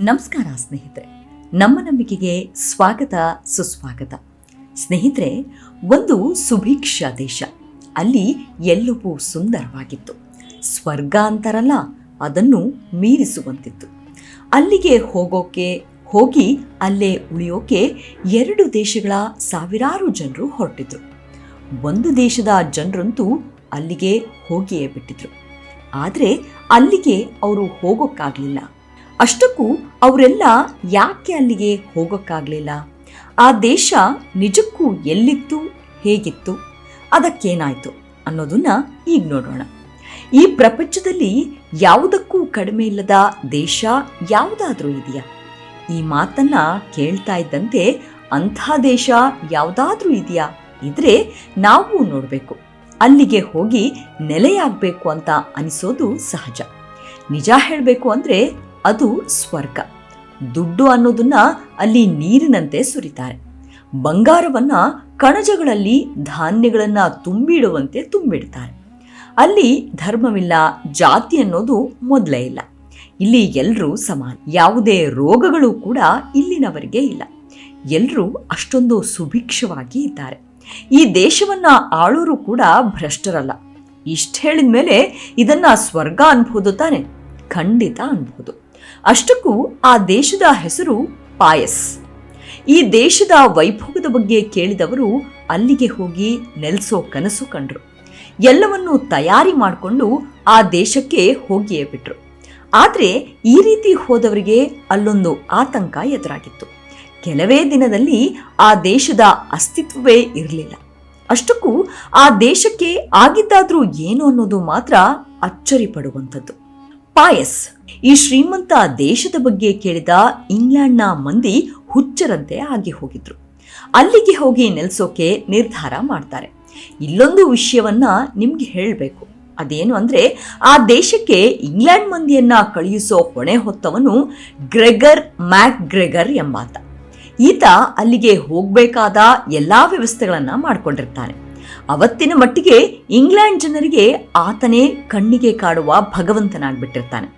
ನಮಸ್ಕಾರ ಸ್ನೇಹಿತರೆ, ನಮ್ಮ ನಂಬಿಕೆಗೆ ಸ್ವಾಗತ ಸುಸ್ವಾಗತ. ಸ್ನೇಹಿತರೆ, ಒಂದು ಸುಭಿಕ್ಷ ದೇಶ, ಅಲ್ಲಿ ಎಲ್ಲವೂ ಸುಂದರವಾಗಿತ್ತು. ಸ್ವರ್ಗ ಅಂತಾರಲ್ಲ, ಅದನ್ನು ಮೀರಿಸುವಂತಿತ್ತು. ಅಲ್ಲಿಗೆ ಹೋಗಿ ಅಲ್ಲೇ ಉಳಿಯೋಕೆ 2 ದೇಶಗಳ ಸಾವಿರಾರು ಜನರು ಹೊರಟಿದ್ರು. ಒಂದು ದೇಶದ ಜನರಂತೂ ಅಲ್ಲಿಗೆ ಹೋಗಿಯೇ ಬಿಟ್ಟಿದ್ರು. ಆದರೆ ಅಲ್ಲಿಗೆ ಅವರು ಹೋಗೋಕ್ಕಾಗಲಿಲ್ಲ. ಅಷ್ಟಕ್ಕೂ ಅವರೆಲ್ಲ ಯಾಕೆ ಅಲ್ಲಿಗೆ ಹೋಗೋಕ್ಕಾಗಲಿಲ್ಲ? ಆ ದೇಶ ನಿಜಕ್ಕೂ ಎಲ್ಲಿತ್ತು, ಹೇಗಿತ್ತು, ಅದಕ್ಕೇನಾಯಿತು ಅನ್ನೋದನ್ನ ಈಗ ನೋಡೋಣ. ಈ ಪ್ರಪಂಚದಲ್ಲಿ ಯಾವುದಕ್ಕೂ ಕಡಿಮೆ ಇಲ್ಲದ ದೇಶ ಯಾವುದಾದ್ರೂ ಇದೆಯಾ? ಈ ಮಾತನ್ನ ಕೇಳ್ತಾ ಇದ್ದಂತೆ ಅಂಥ ದೇಶ ಯಾವುದಾದ್ರೂ ಇದೆಯಾ? ಇದ್ರೆ ನಾವು ನೋಡಬೇಕು, ಅಲ್ಲಿಗೆ ಹೋಗಿ ನೆಲೆಯಾಗಬೇಕು ಅಂತ ಅನಿಸೋದು ಸಹಜ. ನಿಜ ಹೇಳಬೇಕು ಅಂದರೆ ಅದು ಸ್ವರ್ಗ. ದುಡ್ಡು ಅನ್ನೋದನ್ನ ಅಲ್ಲಿ ನೀರಿನಂತೆ ಸುರಿತಾರೆ. ಬಂಗಾರವನ್ನ ಕಣಜಗಳಲ್ಲಿ ಧಾನ್ಯಗಳನ್ನ ತುಂಬಿಡುವಂತೆ ತುಂಬಿಡ್ತಾರೆ. ಅಲ್ಲಿ ಧರ್ಮವಿಲ್ಲ, ಜಾತಿ ಅನ್ನೋದು ಮೊದಲೇ ಇಲ್ಲ. ಇಲ್ಲಿ ಎಲ್ಲರೂ ಸಮಾನ. ಯಾವುದೇ ರೋಗಗಳು ಕೂಡ ಇಲ್ಲಿನವರಿಗೆ ಇಲ್ಲ. ಎಲ್ಲರೂ ಅಷ್ಟೊಂದು ಸುಭಿಕ್ಷವಾಗಿ ಇದ್ದಾರೆ. ಈ ದೇಶವನ್ನ ಆಳೋರು ಕೂಡ ಭ್ರಷ್ಟರಲ್ಲ. ಇಷ್ಟ ಹೇಳಿದ ಮೇಲೆ ಇದನ್ನ ಸ್ವರ್ಗ ಅನ್ಬೋದು ತಾನೆ? ಖಂಡಿತ ಅನ್ಬೋದು. ಅಷ್ಟಕ್ಕೂ ಆ ದೇಶದ ಹೆಸರು ಪಾಯಸ್. ಈ ದೇಶದ ವೈಭವದ ಬಗ್ಗೆ ಕೇಳಿದವರು ಅಲ್ಲಿಗೆ ಹೋಗಿ ನೆಲೆಸೋ ಕನಸು ಕಂಡ್ರು. ಎಲ್ಲವನ್ನೂ ತಯಾರಿ ಮಾಡಿಕೊಂಡು ಆ ದೇಶಕ್ಕೆ ಹೋಗಿಯೇ ಬಿಟ್ರು. ಆದರೆ ಈ ರೀತಿ ಹೋದವರಿಗೆ ಅಲ್ಲೊಂದು ಆತಂಕ ಎದುರಾಗಿತ್ತು. ಕೆಲವೇ ದಿನದಲ್ಲಿ ಆ ದೇಶದ ಅಸ್ತಿತ್ವವೇ ಇರಲಿಲ್ಲ. ಅಷ್ಟಕ್ಕೂ ಆ ದೇಶಕ್ಕೆ ಆಗಿದ್ದಾದ್ರೂ ಏನು ಅನ್ನೋದು ಮಾತ್ರ ಅಚ್ಚರಿ ಪಡುವಂಥದ್ದು. ಪಾಯಸ್, ಈ ಶ್ರೀಮಂತ ದೇಶದ ಬಗ್ಗೆ ಕೇಳಿದ ಇಂಗ್ಲೆಂಡ್ನ ಮಂದಿ ಹುಚ್ಚರಂತೆ ಆಗಿ ಹೋಗಿದ್ರು. ಅಲ್ಲಿಗೆ ಹೋಗಿ ನೆಲೆಸೋಕೆ ನಿರ್ಧಾರ ಮಾಡ್ತಾರೆ. ಇಲ್ಲೊಂದು ವಿಷಯವನ್ನ ನಿಮ್ಗೆ ಹೇಳಬೇಕು. ಅದೇನು ಅಂದ್ರೆ, ಆ ದೇಶಕ್ಕೆ ಇಂಗ್ಲೆಂಡ್ ಮಂದಿಯನ್ನ ಕಳುಹಿಸೋ ಹೊಣೆ ಹೊತ್ತವನು ಗ್ರೆಗರ್ ಮ್ಯಾಕ್ಗ್ರೆಗರ್ ಎಂಬಾತ. ಈತ ಅಲ್ಲಿಗೆ ಹೋಗ್ಬೇಕಾದ ಎಲ್ಲಾ ವ್ಯವಸ್ಥೆಗಳನ್ನ ಮಾಡ್ಕೊಂಡಿರ್ತಾನೆ. ಅವತ್ತಿನ ಮಟ್ಟಿಗೆ ಇಂಗ್ಲೆಂಡ್ ಜನರಿಗೆ ಆತನೇ ಕಣ್ಣಿಗೆ ಕಾಡುವ ಭಗವಂತನಾಗ್ಬಿಟ್ಟಿರ್ತಾನೆ.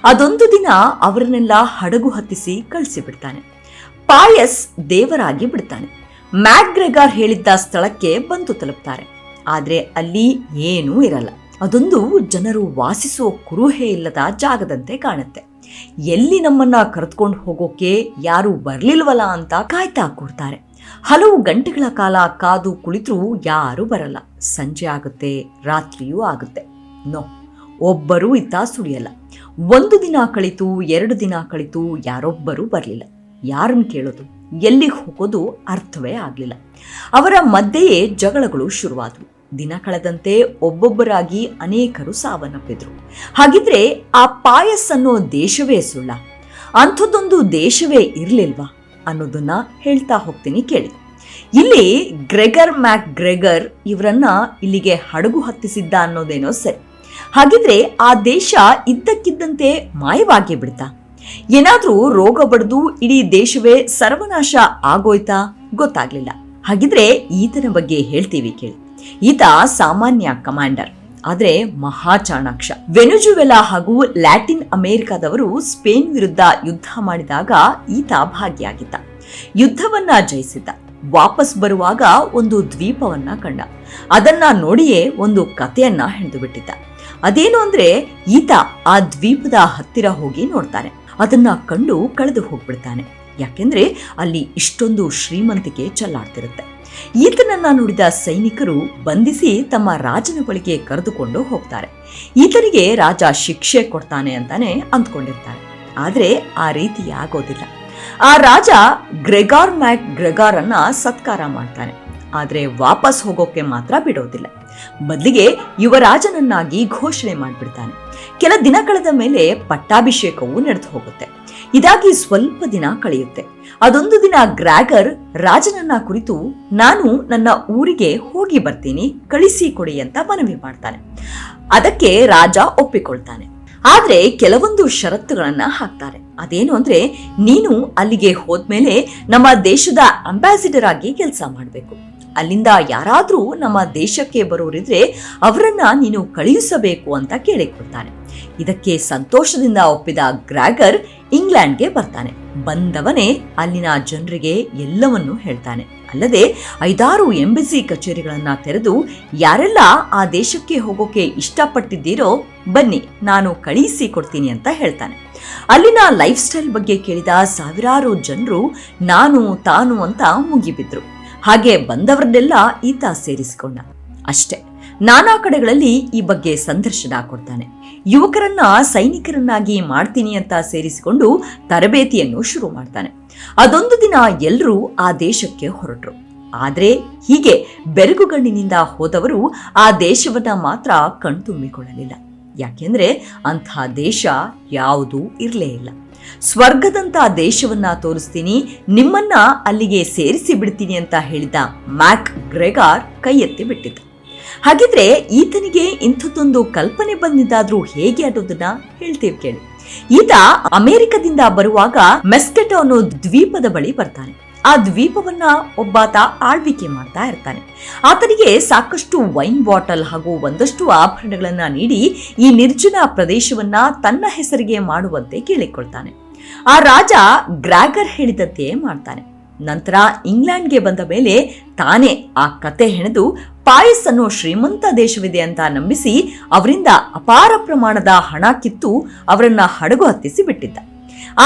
ಅದೊಂದು ದಿನ ಅವರನ್ನೆಲ್ಲ ಹಡಗು ಹತ್ತಿಸಿ ಕಳಿಸಿಬಿಡ್ತಾನೆ. ಪಾಯಸ್ ದೇವರಾಗಿ ಬಿಡ್ತಾನೆ. ಮ್ಯಾಕ್ಗ್ರೆಗರ್ ಹೇಳಿದ್ದ ಸ್ಥಳಕ್ಕೆ ಬಂದು ತಲುಪ್ತಾರೆ. ಆದ್ರೆ ಅಲ್ಲಿ ಏನೂ ಇರಲ್ಲ. ಅದೊಂದು ಜನರು ವಾಸಿಸೋ ಕುರುಹೆ ಇಲ್ಲದ ಜಾಗದಂತೆ ಕಾಣುತ್ತೆ. ಎಲ್ಲಿ ನಮ್ಮನ್ನ ಕರೆದುಕೊಂಡು ಹೋಗೋಕೆ ಯಾರು ಬರ್ಲಿಲ್ವಲ್ಲ ಅಂತ ಕಾಯ್ತಾ ಕೂರ್ತಾರೆ. ಹಲವು ಗಂಟೆಗಳ ಕಾಲ ಕಾದು ಕುಳಿತರೂ ಯಾರೂ ಬರಲ್ಲ. ಸಂಜೆ ಆಗುತ್ತೆ, ರಾತ್ರಿಯೂ ಆಗುತ್ತೆ. ಒಬ್ಬರೂ ಇತ್ತ ಸುಳಿಯಲ್ಲ. 1 ದಿನ ಕಳಿತು, 2 ದಿನ ಕಳಿತು, ಯಾರೊಬ್ಬರೂ ಬರಲಿಲ್ಲ. ಯಾರನ್ನು ಕೇಳೋದು, ಎಲ್ಲಿಗೆ ಹೋಗೋದು ಅರ್ಥವೇ ಆಗಲಿಲ್ಲ. ಅವರ ಮಧ್ಯೆಯೇ ಜಗಳಗಳು ಶುರುವಾದವು. ದಿನ ಕಳೆದಂತೆ ಒಬ್ಬೊಬ್ಬರಾಗಿ ಅನೇಕರು ಸಾವನ್ನಪ್ಪಿದ್ರು. ಹಾಗಿದ್ರೆ ಆ ಪಾಯಸ್ ಅನ್ನೋ ದೇಶವೇ ಸುಳ್ಳ? ಅಂಥದ್ದೊಂದು ದೇಶವೇ ಇರಲಿಲ್ವಾ ಅನ್ನೋದನ್ನ ಹೇಳ್ತಾ ಹೋಗ್ತೀನಿ ಕೇಳಿ. ಇಲ್ಲಿ ಗ್ರೆಗರ್ ಮ್ಯಾಕ್ಗ್ರೆಗರ್ ಇವರನ್ನ ಇಲ್ಲಿಗೆ ಹಡಗು ಹತ್ತಿಸಿದ್ದ ಅನ್ನೋದೇನೋ ಸರಿ. ಹಾಗಿದ್ರೆ ಆ ದೇಶ ಇದ್ದಕ್ಕಿದ್ದಂತೆ ಮಾಯವಾಗಿ ಬಿಡ್ತಾ? ಏನಾದ್ರೂ ರೋಗ ಬಡ್ದು ಇಡೀ ದೇಶವೇ ಸರ್ವನಾಶ ಆಗೋಯ್ತಾ? ಗೊತ್ತಾಗ್ಲಿಲ್ಲ. ಹಾಗಿದ್ರೆ ಈತನ ಬಗ್ಗೆ ಹೇಳ್ತೀವಿ ಕೇಳಿ. ಈತ ಸಾಮಾನ್ಯ ಕಮಾಂಡರ್, ಆದ್ರೆ ಮಹಾ ಚಾಣಾಕ್ಷ. ವೆನೆಜುವೆಲಾ ಹಾಗೂ ಲ್ಯಾಟಿನ್ ಅಮೆರಿಕಾದವರು ಸ್ಪೇನ್ ವಿರುದ್ಧ ಯುದ್ಧ ಮಾಡಿದಾಗ ಈತ ಭಾಗಿಯಾಗಿದ್ದ. ಯುದ್ಧವನ್ನ ಜಯಿಸಿದ್ದ. ವಾಪಸ್ ಬರುವಾಗ ಒಂದು ದ್ವೀಪವನ್ನ ಕಂಡ. ಅದನ್ನ ನೋಡಿಯೇ ಒಂದು ಕಥೆಯನ್ನ ಹೆಣೆದು ಬಿಟ್ಟಿದ್ದ. ಅದೇನು ಅಂದ್ರೆ, ಈತ ಆ ದ್ವೀಪದ ಹತ್ತಿರ ಹೋಗಿ ನೋಡ್ತಾನೆ. ಅದನ್ನ ಕಂಡು ಕಳೆದು ಹೋಗ್ಬಿಡ್ತಾನೆ. ಯಾಕೆಂದ್ರೆ ಅಲ್ಲಿ ಇಷ್ಟೊಂದು ಶ್ರೀಮಂತಿಕೆ ಚೆಲ್ಲಾಡ್ತಿರುತ್ತೆ. ಈತನನ್ನ ನೋಡಿದ ಸೈನಿಕರು ಬಂಧಿಸಿ ತಮ್ಮ ರಾಜನ ಬಳಿಗೆ ಕರೆದುಕೊಂಡು ಹೋಗ್ತಾರೆ. ಈತನಿಗೆ ರಾಜ ಶಿಕ್ಷೆ ಕೊಡ್ತಾನೆ ಅಂತಾನೆ ಅಂದ್ಕೊಂಡಿರ್ತಾರೆ. ಆದ್ರೆ ಆ ರೀತಿ ಆಗೋದಿಲ್ಲ. ಆ ರಾಜ ಗ್ರೆಗರ್ ಮ್ಯಾಕ್ಗ್ರೆಗರ್ ಅನ್ನ ಸತ್ಕಾರ ಮಾಡ್ತಾನೆ. ಆದ್ರೆ ವಾಪಸ್ ಹೋಗೋಕೆ ಮಾತ್ರ ಬಿಡೋದಿಲ್ಲ. ಬದಲಿಗೆ ಯುವರಾಜನನ್ನಾಗಿ ಘೋಷಣೆ ಮಾಡ್ಬಿಡ್ತಾನೆ. ಕೆಲ ದಿನ ಕಳೆದ ಮೇಲೆ ಪಟ್ಟಾಭಿಷೇಕವು ನಡೆದು ಹೋಗುತ್ತೆ. ಇದಾಗಿ ಸ್ವಲ್ಪ ದಿನ ಕಳೆಯುತ್ತೆ. ಅದೊಂದು ದಿನ ಗ್ರೆಗರ್ ರಾಜನನ್ನ ಕುರಿತು, ನಾನು ನನ್ನ ಊರಿಗೆ ಹೋಗಿ ಬರ್ತೀನಿ, ಕಳಿಸಿ ಕೊಡಿ ಅಂತ ಮನವಿ ಮಾಡ್ತಾನೆ. ಅದಕ್ಕೆ ರಾಜ ಒಪ್ಪಿಕೊಳ್ತಾನೆ. ಆದ್ರೆ ಕೆಲವೊಂದು ಷರತ್ತುಗಳನ್ನ ಹಾಕ್ತಾರೆ. ಅದೇನು ಅಂದ್ರೆ, ನೀನು ಅಲ್ಲಿಗೆ ಹೋದ್ಮೇಲೆ ನಮ್ಮ ದೇಶದ ಅಂಬಾಸಿಡರ್ ಆಗಿ ಕೆಲಸ ಮಾಡಬೇಕು. ಅಲ್ಲಿಂದ ಯಾರಾದ್ರೂ ನಮ್ಮ ದೇಶಕ್ಕೆ ಬರೋರಿದ್ರೆ ಅವರನ್ನ ನೀನು ಕಳುಹಿಸಬೇಕು ಅಂತ ಕೇಳಿಕೊಳ್ತಾನೆ. ಇದಕ್ಕೆ ಸಂತೋಷದಿಂದ ಒಪ್ಪಿದ ಗ್ರೆಗರ್ ಇಂಗ್ಲೆಂಡ್ಗೆ ಬರ್ತಾನೆ. ಬಂದವನೇ ಅಲ್ಲಿನ ಜನರಿಗೆ ಎಲ್ಲವನ್ನೂ ಹೇಳ್ತಾನೆ. ಅಲ್ಲದೆ 5-6 ಎಂಬಸಿ ಕಚೇರಿಗಳನ್ನ ತೆರೆದು ಯಾರೆಲ್ಲ ಆ ದೇಶಕ್ಕೆ ಹೋಗೋಕೆ ಇಷ್ಟಪಟ್ಟಿದ್ದೀರೋ ಬನ್ನಿ, ನಾನು ಕಳಿಸಿ ಕೊಡ್ತೀನಿ ಅಂತ ಹೇಳ್ತಾನೆ. ಅಲ್ಲಿನ ಲೈಫ್ ಸ್ಟೈಲ್ ಬಗ್ಗೆ ಕೇಳಿದ ಸಾವಿರಾರು ಜನರು ನಾನು ತಾನು ಅಂತ ಮುಗಿಬಿದ್ರು. ಹಾಗೆ ಬಂದವರನ್ನೆಲ್ಲ ಈತ ಸೇರಿಸಿಕೊಂಡ. ಅಷ್ಟೇ, ನಾನಾ ಕಡೆಗಳಲ್ಲಿ ಈ ಬಗ್ಗೆ ಸಂದರ್ಶನ ಕೊಡ್ತಾನೆ. ಯುವಕರನ್ನ ಸೈನಿಕರನ್ನಾಗಿ ಮಾಡ್ತೀನಿ ಅಂತ ಸೇರಿಸಿಕೊಂಡು ತರಬೇತಿಯನ್ನು ಶುರು ಮಾಡ್ತಾನೆ. ಅದೊಂದು ದಿನ ಎಲ್ಲರೂ ಆ ದೇಶಕ್ಕೆ ಹೊರಟರು. ಆದ್ರೆ ಹೀಗೆ ಬೆರಗುಗಣ್ಣಿನಿಂದ ಹೋದವರು ಆ ದೇಶವನ್ನ ಮಾತ್ರ ಕಣ್ತುಂಬಿಕೊಳ್ಳಲಿಲ್ಲ. ಯಾಕೆಂದ್ರೆ ಅಂಥ ದೇಶ ಯಾವುದೂ ಇರಲೇ ಇಲ್ಲ. ಸ್ವರ್ಗದಂತ ದೇಶವನ್ನ ತೋರಿಸ್ತೀನಿ, ನಿಮ್ಮನ್ನ ಅಲ್ಲಿಗೆ ಸೇರಿಸಿ ಬಿಡ್ತೀನಿ ಅಂತ ಹೇಳಿದ ಮ್ಯಾಕ್ ಗ್ರೆಗಾರ್ ಕೈ ಎತ್ತಿ ಬಿಟ್ಟಿದ್ದ. ಹಾಗಿದ್ರೆ ಈತನಿಗೆ ಇಂಥದ್ದೊಂದು ಕಲ್ಪನೆ ಬಂದಿದ್ದಾದ್ರೂ ಹೇಗೆ ಅನ್ನೋದನ್ನ ಹೇಳ್ತೀವಿ ಕೇಳಿ. ಈತ ಅಮೆರಿಕದಿಂದ ಬರುವಾಗ ಮೆಸ್ಕೆಟೋ ಅನ್ನೋ ದ್ವೀಪದ ಬಳಿ ಬರ್ತಾನೆ. ಆ ದ್ವೀಪವನ್ನ ಒಬ್ಬಾತ ಆಳ್ವಿಕೆ ಮಾಡ್ತಾ ಇರ್ತಾನೆ. ಆತನಿಗೆ ಸಾಕಷ್ಟು ವೈನ್ ಬಾಟಲ್ ಹಾಗೂ ಒಂದಷ್ಟು ಆಭರಣಗಳನ್ನ ನೀಡಿ ಈ ನಿರ್ಜನ ಪ್ರದೇಶವನ್ನ ತನ್ನ ಹೆಸರಿಗೆ ಮಾಡುವಂತೆ ಕೇಳಿಕೊಳ್ತಾನೆ. ಆ ರಾಜ ಗ್ರಾಗರ್ ಹೇಳಿದಂತೆ ಮಾಡ್ತಾನೆ. ನಂತರ ಇಂಗ್ಲೆಂಡ್ಗೆ ಬಂದ ಮೇಲೆ ತಾನೇ ಆ ಕತೆ ಹೆಣೆದು ಪಾಯಸ್ ಅನ್ನೋ ಶ್ರೀಮಂತ ದೇಶವಿದೆ ಅಂತ ನಂಬಿಸಿ ಅವರಿಂದ ಅಪಾರ ಪ್ರಮಾಣದ ಹಣ ಕಿತ್ತು ಅವರನ್ನ ಹಡಗು ಹತ್ತಿಸಿ ಬಿಟ್ಟಿದ್ದ.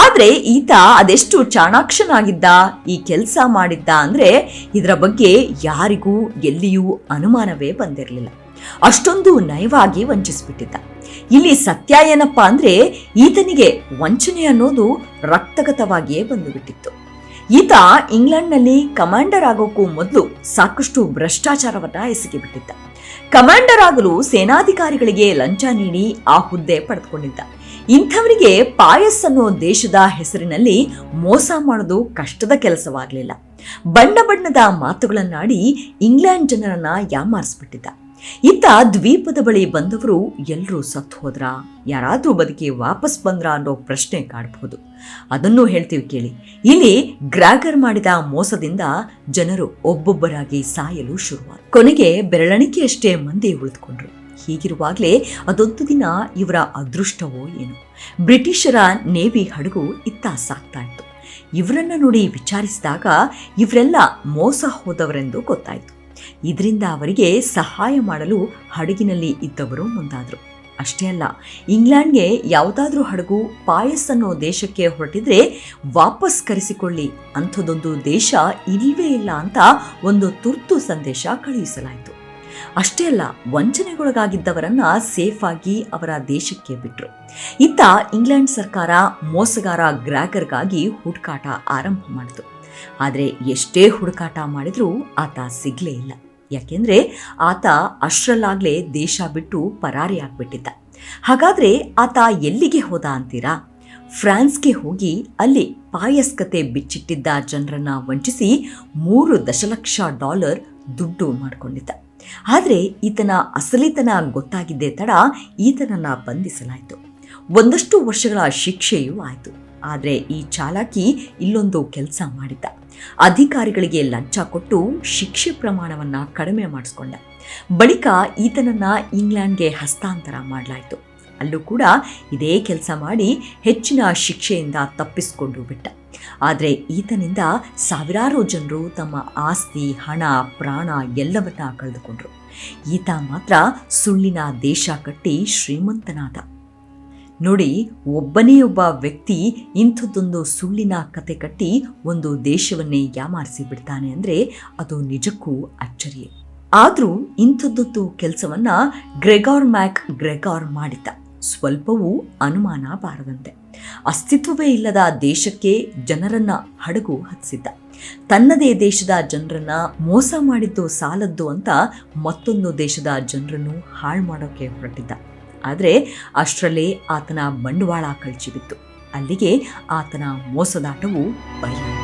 ಆದ್ರೆ ಈತ ಅದೆಷ್ಟು ಚಾಣಾಕ್ಷನಾಗಿದ್ದ, ಈ ಕೆಲಸ ಮಾಡಿದ್ದ ಅಂದ್ರೆ ಇದರ ಬಗ್ಗೆ ಯಾರಿಗೂ ಎಲ್ಲಿಯೂ ಅನುಮಾನವೇ ಬಂದಿರಲಿಲ್ಲ. ಅಷ್ಟೊಂದು ನಯವಾಗಿ ವಂಚಿಸಿಬಿಟ್ಟಿದ್ದ. ಇಲ್ಲಿ ಸತ್ಯ ಏನಪ್ಪಾ ಅಂದ್ರೆ ಈತನಿಗೆ ವಂಚನೆ ಅನ್ನೋದು ರಕ್ತಗತವಾಗಿಯೇ ಬಂದುಬಿಟ್ಟಿತ್ತು. ಈತ ಇಂಗ್ಲೆಂಡ್ನಲ್ಲಿ ಕಮಾಂಡರ್ ಆಗೋಕ್ಕೂ ಮೊದಲು ಸಾಕಷ್ಟು ಭ್ರಷ್ಟಾಚಾರವನ್ನ ಎಸಗಿಬಿಟ್ಟಿದ್ದ. ಕಮಾಂಡರ್ ಆಗಲು ಸೇನಾಧಿಕಾರಿಗಳಿಗೆ ಲಂಚ ನೀಡಿ ಆ ಹುದ್ದೆ ಪಡೆದುಕೊಂಡಿದ್ದ. ಇಂಥವರಿಗೆ ಪಾಯಸ್ ಅನ್ನೋ ದೇಶದ ಹೆಸರಿನಲ್ಲಿ ಮೋಸ ಮಾಡೋದು ಕಷ್ಟದ ಕೆಲಸವಾಗಲಿಲ್ಲ. ಬಣ್ಣ ಬಣ್ಣದ ಮಾತುಗಳನ್ನಾಡಿ ಇಂಗ್ಲೆಂಡ್ ಜನರನ್ನ ಯಾಮಾರಿಸ್ಬಿಟ್ಟಿದ್ದ. ಇತ್ತ ದ್ವೀಪದ ಬಳಿ ಬಂದವರು ಎಲ್ಲರೂ ಸತ್ತು ಹೋದ್ರ, ಯಾರಾದ್ರೂ ಬದುಕಿ ವಾಪಸ್ ಬಂದ್ರ ಅನ್ನೋ ಪ್ರಶ್ನೆ ಕಾಡಬಹುದು. ಅದನ್ನು ಹೇಳ್ತೀವಿ ಕೇಳಿ. ಇಲ್ಲಿ ಗ್ರಾಗರ್ ಮಾಡಿದ ಮೋಸದಿಂದ ಜನರು ಒಬ್ಬೊಬ್ಬರಾಗಿ ಸಾಯಲು ಶುರುವಾದ. ಕೊನೆಗೆ ಬೆರಳೆಣಿಕೆಯಷ್ಟೇ ಮಂದಿ ಉಳಿದುಕೊಂಡ್ರು. ಹೀಗಿರುವಾಗಲೇ ಅದೊಂದು ದಿನ ಇವರ ಅದೃಷ್ಟವೋ ಏನು, ಬ್ರಿಟಿಷರ ನೇವಿ ಹಡಗು ಇತ್ತ ಸಾಕ್ತಾ ಇತ್ತು. ಇವರನ್ನ ನೋಡಿ ವಿಚಾರಿಸಿದಾಗ ಇವರೆಲ್ಲ ಮೋಸ ಹೋದವರೆಂದು ಗೊತ್ತಾಯ್ತು. ಇದರಿಂದ ಅವರಿಗೆ ಸಹಾಯ ಮಾಡಲು ಹಡಗಿನಲ್ಲಿ ಇದ್ದವರು ಮುಂದಾದ್ರು. ಅಷ್ಟೇ ಅಲ್ಲ, ಇಂಗ್ಲೆಂಡ್ಗೆ ಯಾವುದಾದ್ರೂ ಹಡಗು ಪಾಯಸ್ ಅನ್ನೋ ದೇಶಕ್ಕೆ ಹೊರಟಿದ್ರೆ ವಾಪಸ್ ಕರೆಸಿಕೊಳ್ಳಿ, ಅಂಥದ್ದೊಂದು ದೇಶ ಇಲ್ವೇ ಇಲ್ಲ ಅಂತ ಒಂದು ತುರ್ತು ಸಂದೇಶ ಕಳುಹಿಸಲಾಯಿತು. ಅಷ್ಟೇ ಅಲ್ಲ, ವಂಚನೆಗೊಳಗಾಗಿದ್ದವರನ್ನ ಸೇಫ್ ಆಗಿ ಅವರ ದೇಶಕ್ಕೆ ಬಿಟ್ರು. ಇತ್ತ ಇಂಗ್ಲೆಂಡ್ ಸರ್ಕಾರ ಮೋಸಗಾರ ಗ್ರಾಗರ್ಗಾಗಿ ಹುಡುಕಾಟ ಆರಂಭ ಮಾಡಿತು. ಆದರೆ ಎಷ್ಟೇ ಹುಡುಕಾಟ ಮಾಡಿದ್ರೂ ಆತ ಸಿಗ್ಲೇ ಇಲ್ಲ. ಯಾಕೆಂದ್ರೆ ಆತ ಅಷ್ಟರಲ್ಲಾಗ್ಲೇ ದೇಶ ಬಿಟ್ಟು ಪರಾರಿಯಾಗ್ಬಿಟ್ಟಿದ್ದ. ಹಾಗಾದ್ರೆ ಆತ ಎಲ್ಲಿಗೆ ಹೋದ ಅಂತೀರಾ? ಫ್ರಾನ್ಸ್ಗೆ ಹೋಗಿ ಅಲ್ಲಿ ಪಾಯಸ್ ಕತೆ ಬಿಚ್ಚಿಟ್ಟಿದ್ದ ಜನರನ್ನ ವಂಚಿಸಿ $3 ದಶಲಕ್ಷ ದುಡ್ಡು ಮಾಡಿಕೊಂಡಿದ್ದ. ಆದರೆ ಈತನ ಅಸಲಿತನ ಗೊತ್ತಾಗಿದ್ದೇ ತಡ ಈತನನ್ನ ಬಂಧಿಸಲಾಯಿತು. ಒಂದಷ್ಟು ವರ್ಷಗಳ ಶಿಕ್ಷೆಯೂ ಆಯಿತು. ಆದರೆ ಈ ಚಾಲಾಕಿ ಇಲ್ಲೊಂದು ಕೆಲಸ ಮಾಡಿದ್ದ. ಅಧಿಕಾರಿಗಳಿಗೆ ಲಂಚ ಕೊಟ್ಟು ಶಿಕ್ಷೆ ಪ್ರಮಾಣವನ್ನ ಕಡಿಮೆ ಮಾಡಿಸ್ಕೊಂಡ. ಬಳಿಕ ಈತನನ್ನ ಇಂಗ್ಲೆಂಡ್ಗೆ ಹಸ್ತಾಂತರ ಮಾಡಲಾಯಿತು. ಅಲ್ಲೂ ಕೂಡ ಇದೇ ಕೆಲಸ ಮಾಡಿ ಹೆಚ್ಚಿನ ಶಿಕ್ಷೆಯಿಂದ ತಪ್ಪಿಸಿಕೊಂಡು ಬಿಟ್ಟ. ಆದರೆ ಈತನಿಂದ ಸಾವಿರಾರು ಜನರು ತಮ್ಮ ಆಸ್ತಿ, ಹಣ, ಪ್ರಾಣ ಎಲ್ಲವನ್ನ ಕಳೆದುಕೊಂಡ್ರು. ಈತ ಮಾತ್ರ ಸುಳ್ಳಿನ ದೇಶ ಕಟ್ಟಿ ಶ್ರೀಮಂತನಾದ. ನೋಡಿ, ಒಬ್ಬನೇ ಒಬ್ಬ ವ್ಯಕ್ತಿ ಇಂಥದ್ದೊಂದು ಸುಳ್ಳಿನ ಕತೆ ಕಟ್ಟಿ ಒಂದು ದೇಶವನ್ನೇ ಯಾಮಾರಿಸಿ ಬಿಡ್ತಾನೆ ಅಂದ್ರೆ ಅದು ನಿಜಕ್ಕೂ ಅಚ್ಚರಿಯೇ. ಆದ್ರೂ ಇಂಥದ್ದೊಂದು ಕೆಲಸವನ್ನ ಮ್ಯಾಕ್ ಗ್ರೆಗಾರ್ ಮಾಡಿದ್ದ. ಸ್ವಲ್ಪವೂ ಅನುಮಾನ ಬಾರದಂತೆ. ಅಸ್ತಿತ್ವವೇ ಇಲ್ಲದ ದೇಶಕ್ಕೆ ಜನರನ್ನ ಹಡಗು ಹತ್ತಿಸಿದ್ದ. ತನ್ನದೇ ದೇಶದ ಜನರನ್ನ ಮೋಸ ಮಾಡಿದ್ದು ಸಾಲದ್ದು ಅಂತ ಮತ್ತೊಂದು ದೇಶದ ಜನರನ್ನು ಹಾಳು ಮಾಡೋಕೆ ಹೊರಟಿದ್ದ. ಆದರೆ ಅಷ್ಟರಲ್ಲೇ ಆತನ ಬಂಡವಾಳ ಕಳಚಿ ಬಿತ್ತು. ಅಲ್ಲಿಗೆ ಆತನ ಮೋಸದಾಟವು ಬಯಲು.